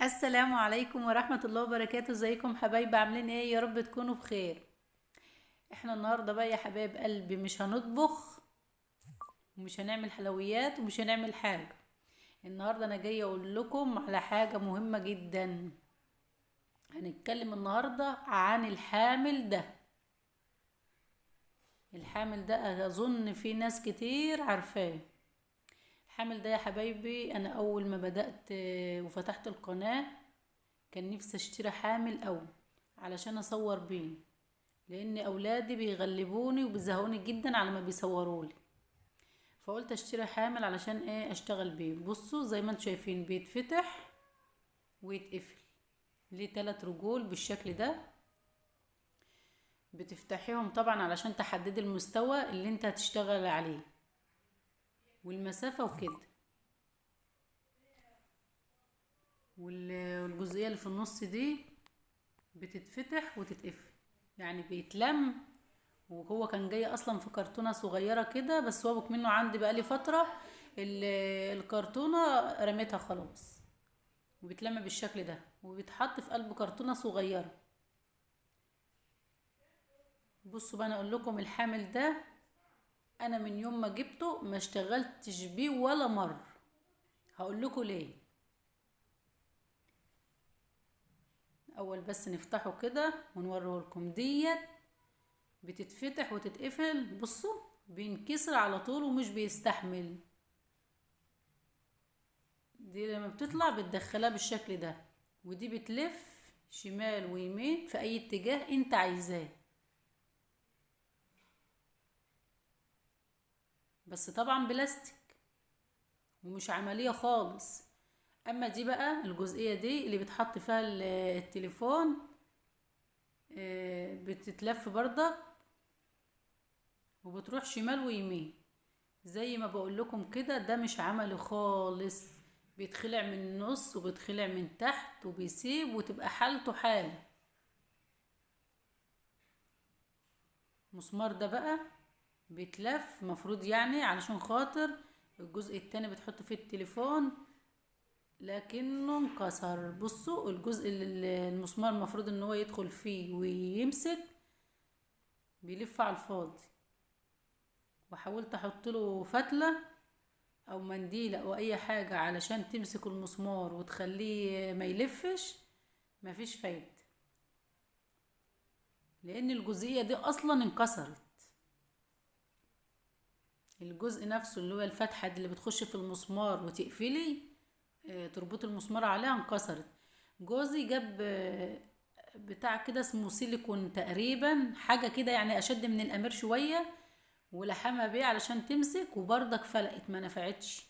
السلام عليكم ورحمة الله وبركاته. ازيكم حبايبي؟ عاملين ايه؟ يا رب تكونوا بخير. احنا النهاردة بقى يا حبايب قلبي مش هنطبخ ومش هنعمل حلويات ومش هنعمل حاجة. النهاردة انا جاية اقول لكم على حاجة مهمة جدا. هنتكلم النهاردة عن الحامل ده. الحامل ده اظن في ناس كتير عارفاه. الحامل ده يا حبايبي انا اول ما بدأت وفتحت القناة كان نفسي اشتري حامل أوي علشان اصور بيه، لان اولادي بيغلبوني وبيزهقوني جدا على ما بيصورولي. فقلت اشتري حامل علشان ايه؟ اشتغل بيه. بصوا زي ما انتم شايفين بيتفتح ويتقفل، ليه 3 رجول بالشكل ده. بتفتحيهم طبعا علشان تحددي المستوى اللي انت هتشتغل عليه والمسافة وكده. والجزئية اللي في النص دي بتتفتح وتتقفل، يعني بيتلم. وهو كان جاي اصلا في كرتونه صغيره كده، بس هو منه عندي بقالي فتره. الكرتونه رميتها خلاص. وبيتلم بالشكل ده وبيتحط في قلب كرتونه صغيره. بصوا بقى انا اقول لكم الحامل ده انا من يوم ما جبته ما اشتغلتش بيه ولا مره. هقول لكم ليه. اول بس نفتحه كده ونوريه لكم ديت. بتتفتح وتتقفل. بصوا بينكسر على طول ومش بيستحمل. دي لما بتطلع بتدخلها بالشكل ده، ودي بتلف شمال ويمين في اي اتجاه انت عايزاه. بس طبعا بلاستيك ومش عملية خالص. اما دي بقى الجزئية دي اللي بتحط فيها التليفون، بتتلف برضك وبتروح شمال ويمين زي ما بقول لكم كده. ده مش عملي خالص. بيتخلع من النص وبيتخلع من تحت وبيسيب وتبقى حالته حالة. مسمار ده بقى بيتلف مفروض يعني علشان خاطر الجزء التاني بتحط فيه التليفون، لكنه انكسر. بصوا الجزء اللي المسمار المفروض ان هو يدخل فيه ويمسك بيلف على الفاضي. وحاولت احط له فتلة او منديل او اي حاجة علشان تمسك المسمار وتخليه ما يلفش. مفيش فايدة، لان الجزئية دي اصلا انكسرت. الجزء نفسه اللي هو الفتحة دي اللي بتخش في المسمار وتقفلي، تربط المسمار عليها، انكسرت. جوزي جاب بتاع كده اسمه سيليكون تقريبا، حاجة كده يعني اشد من الامير شوية، ولحمها بيه علشان تمسك وبرضك فلقت ما نفعتش.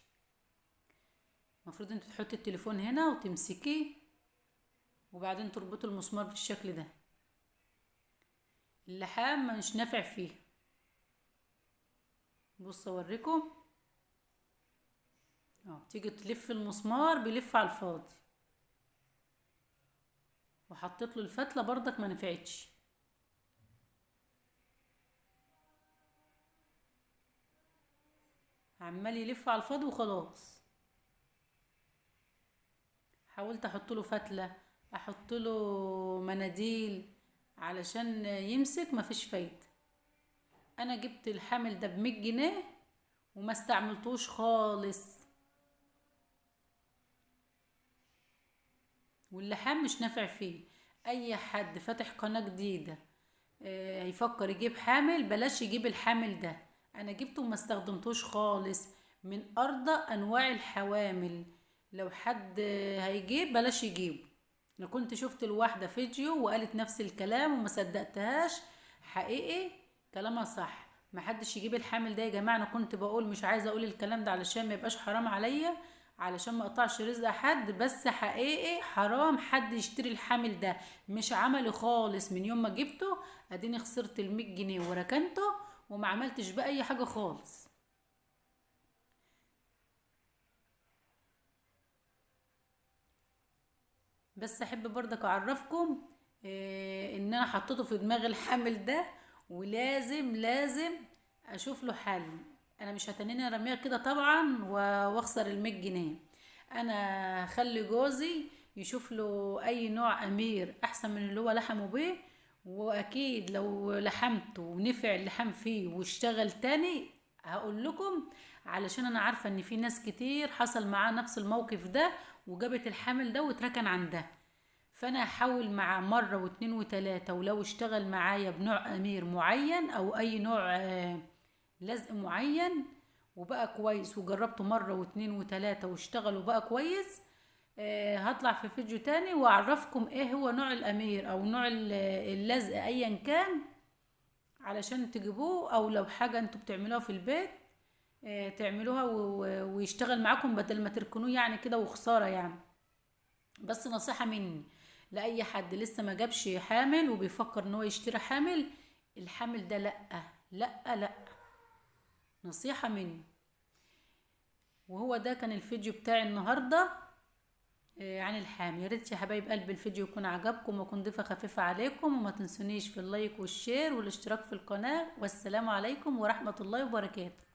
المفروض انت تحطي التليفون هنا وتمسكيه وبعدين تربطي المسمار بالشكل ده. اللحام مش نافع فيه. بص اوريكم. تيجي تلف المسمار بيلف على الفاضي. وحطيت له الفتله برضك ما نفعتش. عمال يلف على الفاضي وخلاص. حاولت احط له فتله، احط له مناديل علشان يمسك، مفيش فايده. انا جبت الحامل ده ب100 جنيه وما استعملتوش خالص. واللحام مش نافع فيه. اي حد فاتح قناه جديده هيفكر يجيب حامل، بلاش يجيب الحامل ده. انا جبته وما استخدمتوش خالص. من ارضى انواع الحوامل. لو حد هيجيب بلاش يجيب. انا كنت شفت الواحدة فيديو وقالت نفس الكلام وما صدقتهاش. حقيقي كلامها صح. ما حدش يجيب الحامل ده يا جماعة. انا كنت بقول مش عايزة اقول الكلام ده علشان ما يبقاش حرام عليا، علشان ما اقطعش رزق حد، بس حقيقي حرام حد يشتري الحامل ده. مش عملي خالص. من يوم ما جبته اديني خسرت ال100 جنيه وركنته وما عملتش بقى اي حاجة خالص. بس احب برضك اعرفكم ان انا حطيته في دماغي الحمل ده، ولازم لازم اشوف له حل. انا مش هتنيني ارميها كده طبعا واخسر ال100 جنيه. انا هخلي جوزي يشوف له اي نوع امير احسن من اللي هو لحمه بيه. واكيد لو لحمته ونفع اللحام فيه واشتغل تاني هقول لكم، علشان انا عارفة ان في ناس كتير حصل معاه نفس الموقف ده وجابت الحامل ده واتركن عندها. فانا هحاول مع مرة واتنين وتلاتة، ولو اشتغل معايا بنوع امير معين او اي نوع لزق معين وبقى كويس، وجربته مرة واتنين وتلاتة واشتغل وبقى كويس، هطلع في فيديو تاني واعرفكم ايه هو نوع الامير او نوع اللزق ايا كان، علشان تجيبوه، او لو حاجة انتوا بتعملوها في البيت تعملوها ويشتغل معاكم بدل ما تركنوه يعني كده وخسارة يعني. بس نصيحة مني لأي حد لسه ما جابش حامل وبيفكر ان هو يشتري حامل، الحامل ده لأ، لأ لأ، نصيحة مني. وهو ده كان الفيديو بتاعي النهاردة عن الحامل. يا ريت يا حبايب قلبي الفيديو يكون عجبكم ويكون ضيفة خفيفة عليكم، وما تنسونيش في اللايك والشير والاشتراك في القناة. والسلام عليكم ورحمة الله وبركاته.